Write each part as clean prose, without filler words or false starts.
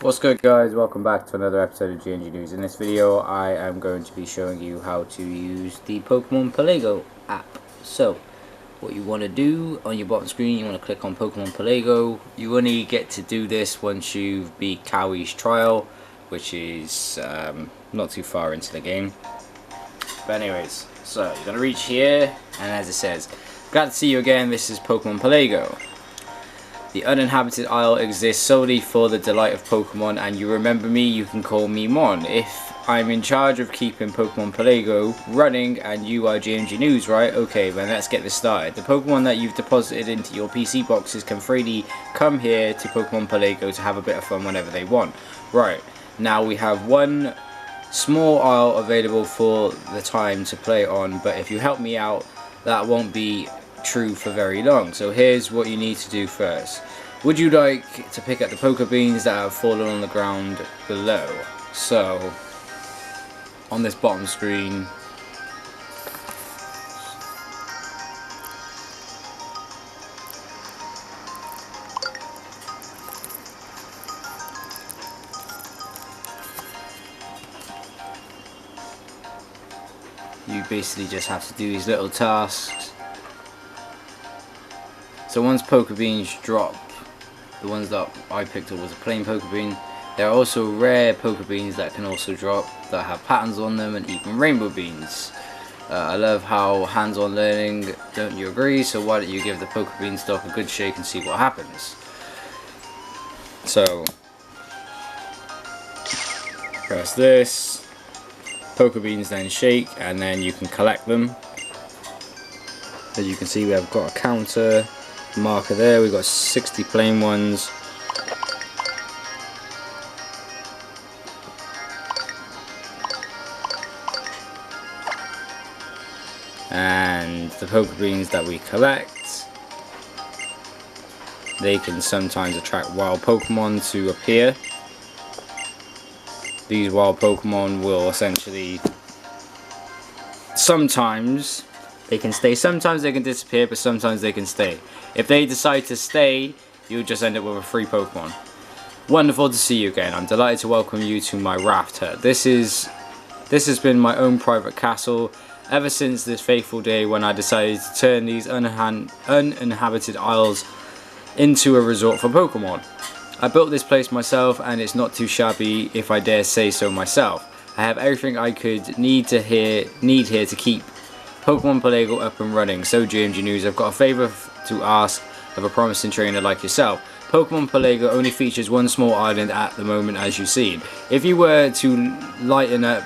What's good, guys? Welcome back to another episode of GNG News. In this video I am going to be showing you how to use the Pokemon Pelago app. So what you want to do on your bottom screen, you want to click on Pokemon Pelago. You only get to do this once you've beat Cowie's trial, which is not too far into the game. But anyways, so you're going to reach here, and as it says, glad to see you again, this is Pokemon Pelago. The uninhabited isle exists solely for the delight of Pokemon, and you remember me, you can call me Mon. If I'm in charge of keeping Pokemon Pelago running and you are GMG News, right? Okay, then let's get this started. The Pokemon that you've deposited into your PC boxes can freely come here to Pokemon Pelago to have a bit of fun whenever they want. Right, now we have one small isle available for the time to play on, but if you help me out, that won't be true for very long. So here's what you need to do first. Would you like to pick up the Poke Beans that have fallen on the ground below? So on this bottom screen, you basically just have to do these little tasks. So once Poke Beans drop, the ones that I picked up was a plain Poke Bean. There are also rare Poke Beans that can also drop that have patterns on them, and even rainbow beans. I love how hands-on learning, don't you agree? So why don't you give the Poke Bean stock a good shake and see what happens. So press this, Poke Beans then shake, and then you can collect them. As you can see, we have got a counter marker there. We've got 60 plain ones. And the Poke Beans that we collect, they can sometimes attract wild Pokemon to appear. These wild Pokemon will essentially, sometimes they can stay, sometimes they can disappear, but sometimes they can stay. If they decide to stay, you'll just end up with a free Pokemon. Wonderful to see you again. I'm delighted to welcome you to my raft hut. This has been my own private castle ever since this fateful day when I decided to turn these uninhabited isles into a resort for Pokemon. I built this place myself, and it's not too shabby if I dare say so myself. I have everything I could need here to keep Pokemon Pelago up and running. So GMG News, I've got a favour to ask of a promising trainer like yourself. Pokemon Pelago only features one small island at the moment, as you see. If you were to lighten up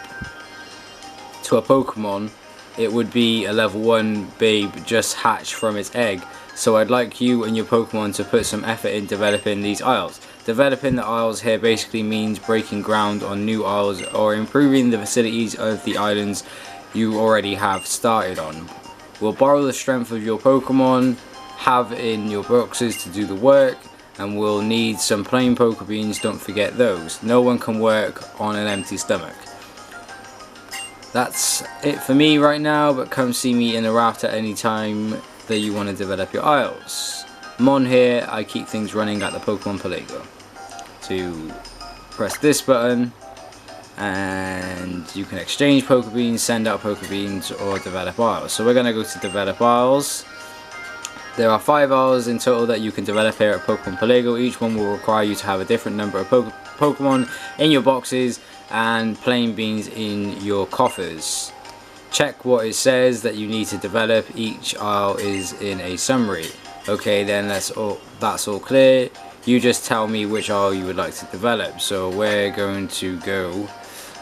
to a Pokemon, it would be a level 1 babe just hatched from its egg. So I'd like you and your Pokemon to put some effort in developing these isles. Developing the isles here basically means breaking ground on new isles or improving the facilities of the islands you already have started on. We'll borrow the strength of your Pokemon have in your boxes to do the work, and we'll need some plain Poke Beans, don't forget those. No one can work on an empty stomach. That's it for me right now, but come see me in the raft at any time that you want to develop your isles. Mon here, I keep things running at the Pokemon Pelago. To press this button, and you can exchange Poke Beans, send out Poke Beans, or develop isles. So we're going to go to develop isles. There are 5 isles in total that you can develop here at Pokemon Pelago. Each one will require you to have a different number of Pokemon in your boxes and plain beans in your coffers. Check what it says that you need to develop. Each isle is in a summary. Okay, then that's all clear. You just tell me which isle you would like to develop. So we're going to go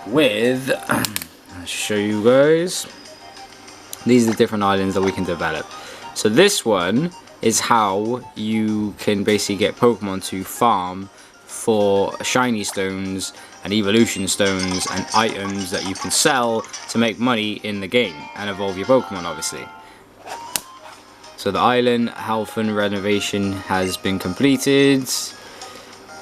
with, I'll show you guys, these are the different islands that we can develop. So this one is how you can basically get Pokemon to farm for shiny stones and evolution stones and items that you can sell to make money in the game and evolve your Pokemon, obviously. So the island health and renovation has been completed.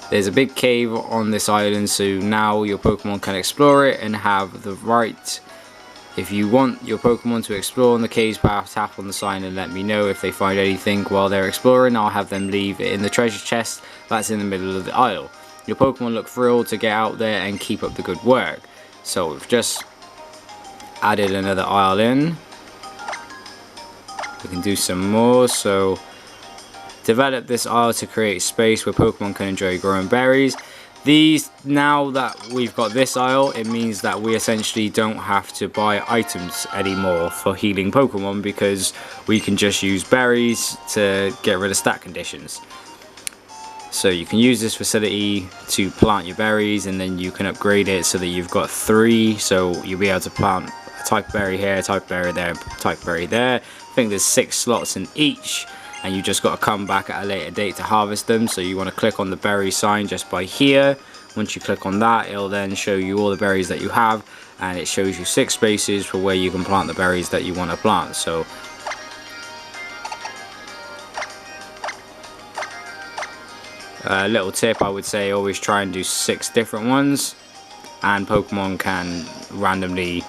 There's a big cave on this island, so now your Pokemon can explore it and have the right. If you want your Pokemon to explore on the cave's path, tap on the sign and let me know. If they find anything while they're exploring, I'll have them leave it in the treasure chest that's in the middle of the isle. your Pokemon look thrilled to get out there and keep up the good work. So we've just added another aisle in. We can do some more. So develop this aisle to create space where Pokemon can enjoy growing berries. These, now that we've got this aisle, it means that we essentially don't have to buy items anymore for healing Pokemon, because we can just use berries to get rid of stat conditions. So you can use this facility to plant your berries, and then you can upgrade it so that you've got 3. So you'll be able to plant a type berry here, type berry there, type berry there. I think there's 6 slots in each, and you just got to come back at a later date to harvest them. So you want to click on the berry sign just by here. Once you click on that, it'll then show you all the berries that you have, and it shows you 6 spaces for where you can plant the berries that you want to plant. So a little tip, I would say always try and do 6 different ones, and Pokemon can randomly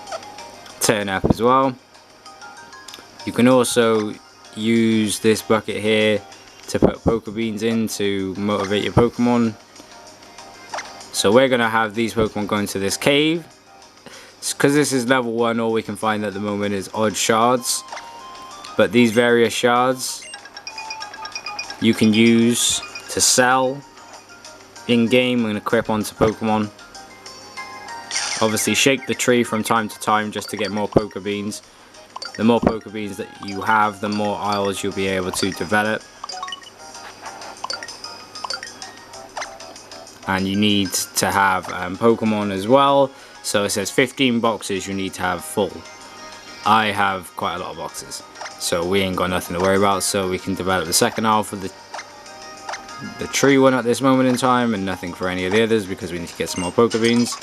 turn up as well. You can also use this bucket here to put Poke Beans in to motivate your Pokemon. So we're going to have these Pokemon go into this cave. Because this is level 1, all we can find at the moment is odd shards. But these various shards you can use to sell in-game and equip onto Pokemon. Obviously shake the tree from time to time just to get more Poke Beans. The more Poke Beans that you have, the more aisles you'll be able to develop. And you need to have Pokemon as well. So it says 15 boxes you need to have full. I have quite a lot of boxes, so we ain't got nothing to worry about. So we can develop the second aisle for the tree one at this moment in time, and nothing for any of the others because we need to get some more Poke Beans.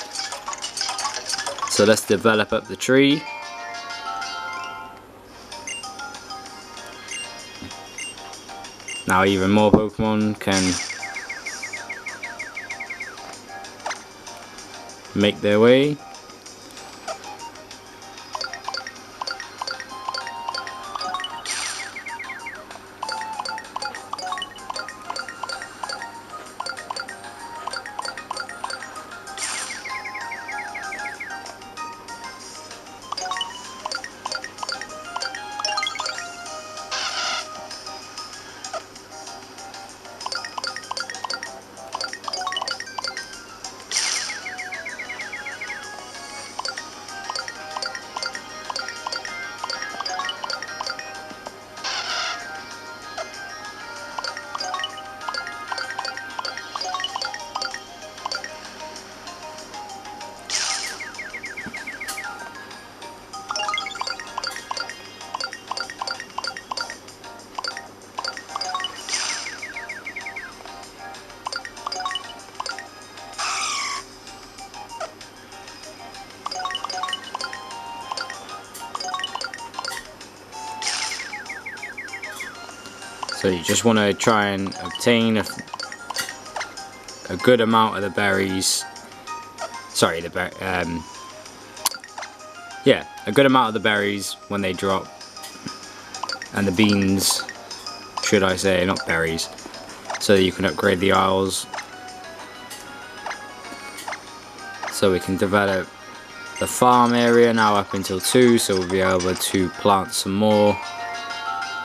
So let's develop up the tree. Now even more Pokemon can make their way. So you just want to try and obtain a good amount of the berries. Sorry, a good amount of the berries when they drop, and the beans, should I say, not berries, so that you can upgrade the aisles. So we can develop the farm area now up until 2, so we'll be able to plant some more